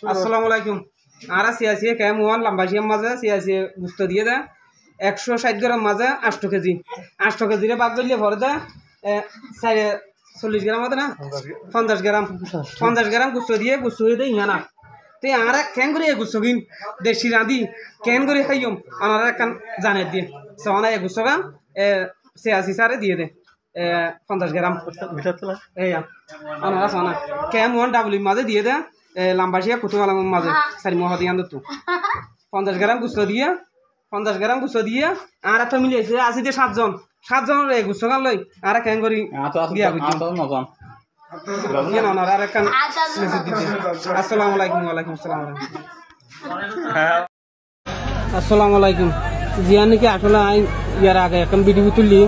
আসসালামু আলাইকুম। আরা সিয়াসি কেমন লম্বাসিয়ার মাঝে সিয়াসি গুস্ত দিয়ে দেয় 160 গ্রাম মাঝে 8 কেজি 8 কেজিরে বাদ দিলে ভরে দেয় 40 গ্রাম মতো না 50 গ্রাম গুস্ত দিয়ে দেয় ইহানা তুই আরা কেন করে গুস্ত কিন দেশি রাঁধি কেন করে খাইম আনারা একখান জানে দিয়ে সহনা গুস্ত গান সিয়াসি সারে দিয়ে দে 50 গ্রাম এইয়া আনারা সহনা কেমন ডাবলির মাঝে দিয়ে দেয় লাম্বাসিয়া কুতুমালাম মাঝে সারি মহাদিয়ান তো 50 গ্রাম গুস্ত দিয়ে আর একটা মিলিয়েছে আছে যে 7 জনের এই গুস্ত গান লই আর কেন করি দিয়া আসসালামু আলাইকুম। ওয়ালাইকুম আসসালামু আলাইকুম। জিয়া নাকি আসলে আই ইয়ার আগে এখন ভিডিও তুললি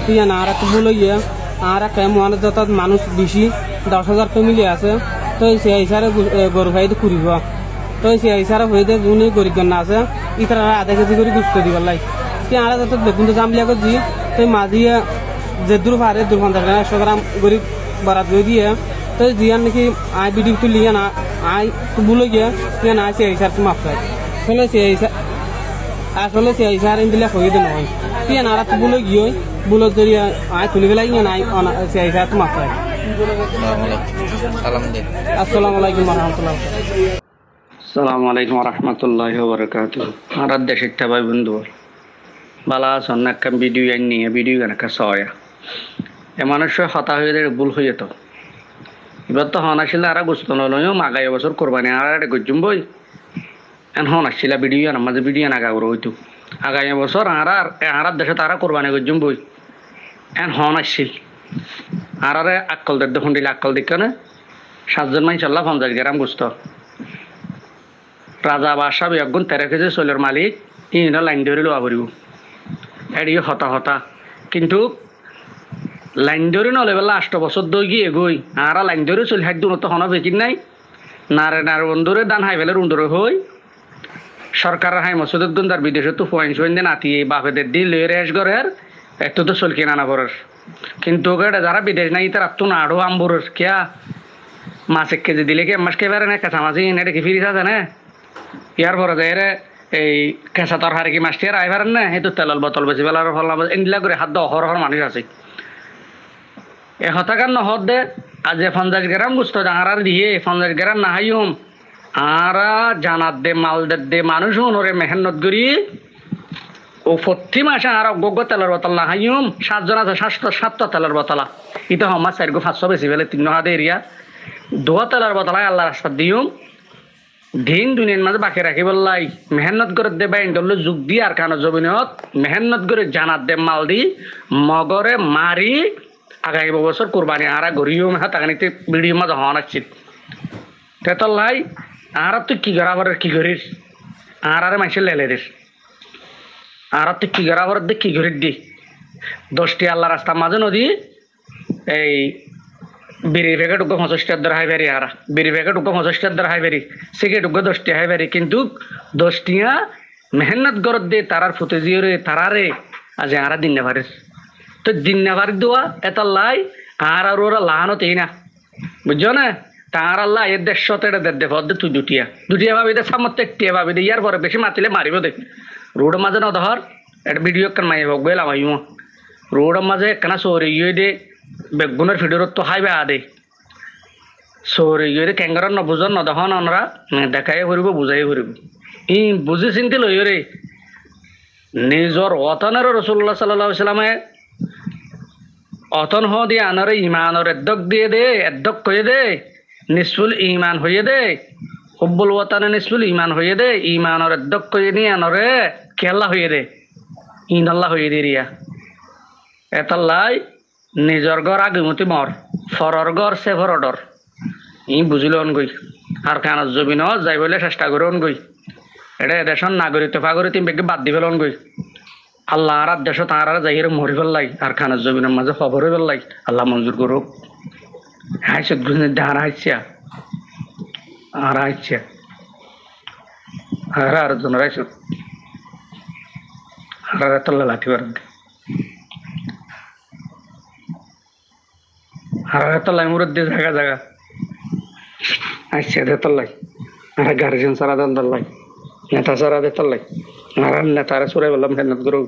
তুই আর একটা ভুল হইয়া আর কেমন যত মানুষ বেশি 10,000 ফ্যামিলি আছে তো সেই হিসাবে গরু খাই ঘুরিব তো সেই হিসাবে হয়ে যায় যোনে গরিব না আছে ইতারা আধা কেজি করে গুস্ত দিবার লাই তুই আর যত দেখুন তো জামলিয়া করছি তুই মাঝিয়ে যে দূর পারে 250 গ্রাম 100 গ্রাম গরিব বারাত দিয়ে দিয়ে তো জিয়ার নাকি আই ভিডিও তুলি না আই ভুল গিয়া তুই না সেই হিসাবে তুমি মাপসাই আসলে সেই হিসাবে দিলে হয়ে দে নয় তুই আর তো ভুল গিয়ে ভুলত জড়িয়ে আই তুলি গেলাই নাই সেই হিসাবে তুমি মাপসাই। আসসালামু আলাইকুম রহমতুল্লাহি ওয়া বারাকাতুহু। আর দেশের ভাই বন্ধু বালা আছেন একটা ভিডিও নিয়ে ভিডিও একটা সয়া এ মানুষের হতা হয়ে ভুল হয়ে যেত এবার তো হন আসলে আর গুস্ত নলও মাগাই বছর কোরবানি আর একটা গজ্জুম বই এন হন আসছিল ভিডিও আনার মাঝে ভিডিও নাগা করে হইতো আগামী বছর আর দেশে তারা কোরবানি গজ্জুম বই এন হন আসছিল আর আক্কল দেখুন দিলে আক্কল দিকে 7 জন মানুষ আল্লাহ 50 গ্রাম গুস্ত রাজা বাদশাহ একগুণ 13 কেজি চলের মালিক ইনো লাইন ধরে লোয়া পড়ব এড়িয়ে হতা কিন্তু লাইন ধরে নলে বেলা 8 বছর দই গিয়ে গই আর লাইন ধরে চলি হাত দুনো তো হন বেকিন নাই নারে বন্ধুরে দান হাই ফেলে রুন্দরে হই সরকারের হাই মসুদের গুন্দার বিদেশে তো পয়েন্ট দেন আতি বাপেদের দিল রেশ ঘরের একটু তো চলকে নানা পরের কিন্তু যারা বিদেশ নাই তার তো না আড়ো আম্বুরের কেয়া মাছ 1 কেজি দিলে কি মাছ খেয়ে না কাঁচা মাছ এটা কি ফিরিস আছে না ইয়ার পরে যায় এই কেঁচা তরকারি কি মাছটি আর আই পারেন না এই তো তেলাল বোতল বেশি বেলার ফল এগুলা করে হাত দেওয়া হর মানুষ আছে এ হতাকার নহদ দে আজ 50 গ্রাম গুস্ত ডাঙার দিয়ে 50 গ্রাম না হাইম আর জানাত দে মাল দে মানুষ ওরে মেহনত করি ও প্রতি মাসে আর অজ্ঞ তেলের বোতল না হাইম 7 জন আছে 7টা তেলের বোতলা ইতো আমার 4-500 বেশি ফেলে 3 হাতে এরিয়া 2 তেলের বোতলা আল্লাহ রাস্তা দিম দিন দুনিয়ার মাঝে বাকি রাখি বললাই মেহনত করে দে বাইন ধরলো যুগ দিয়ে আর কানো জমিনত মেহনত করে জানাত দে মাল দি মগরে মারি আগামী বছর কোরবানি আর গরিও হাতাগানিতে ভিডিও মাঝে হওয়া নাচ্ছিল তেতলাই আর তুই কি গড়াবার কি করিস আর মানুষের লেলে দিস আর তুই কি গড়াবার দে কি করিস দি 10টি আল্লাহ রাস্তার মাঝে নদী এই বিড়ি প্যাকেট 50 টাকা হাই বেরি আর বিড়ি প্যাকেট 50 টাকা হাই বেরি সিগারেট 10টি হাই বেরি কিন্তু 10টিয়া মেহনত গরত দে তারার ফুটে জিওরে তারারে আজ আর দিন না পারিস তো দিন না পারি দেওয়া এত লাই আর ওরা লাহানতেই না বুঝছো না তার আল্লাহ এর 150 দে পদ তুই দুটিয়া ভাবি দে সামর্থ্য একটিয়া ভাবি দে ইয়ার পরে বেশি মাতিলে মারিব দেখ রোডের মাঝে না ধর একটা ভিডিও কান মাই হোক গেলাম আইম রোডের মাঝে কেনা সৌরে ইয়ে দে বেগুনের ভিডিওর তো হাইবে আদে সৌরে ইয়ে দে ক্যাঙ্গার নবুজন নদহন আমরা দেখাই ফুরিব বুঝাই ফুরিব ই বুঝি চিন্তি লই রে নিজর অতনের রসুল্লাহ সাল্লাল্লাহু আলাইহি সাল্লামে অতন দিয়ে আনরে ইমানের এদ্দক দিয়ে দে এদ্দক কয়ে দে নিসফুল ইমান হয়ে দে হুব্বুল ওয়াতানে নিসফুল ইমান হয়ে দে ইমানের এদ্দক কয়ে নি আনরে কেল্লা হয়ে দে ইন আল্লাহ হয়ে দে রিয়া এতাল্লাই নিজর ঘর আগিমতি মর ফরর ঘর সেফর অর্ডর ই বুঝিল গই আর কানত জমি ন যাই বলে চেষ্টা করে গই এটা দেশের নাগরিক ফাগরিক তিন বেগে বাদ দিবে গই আল্লাহ আর দেশ তার যাই মরি ফেললাই আর খানার জমিনের মাঝে খবর হয়ে ফেললাই আল্লাহ মঞ্জুর করুক হাইসত গুজনে ধান হাইছিয়া আর হাইছিয়া আর জন হাইসত আর তল্লা লাঠি বার আর তল্লাই মুরদ দিয়ে জায়গা আচ্ছা দে তল্লাই আর গার্জেন সারা দেন তার লাই নেতা সারা দে তার লাই আর নেতারা চলে বললাম হেনত করো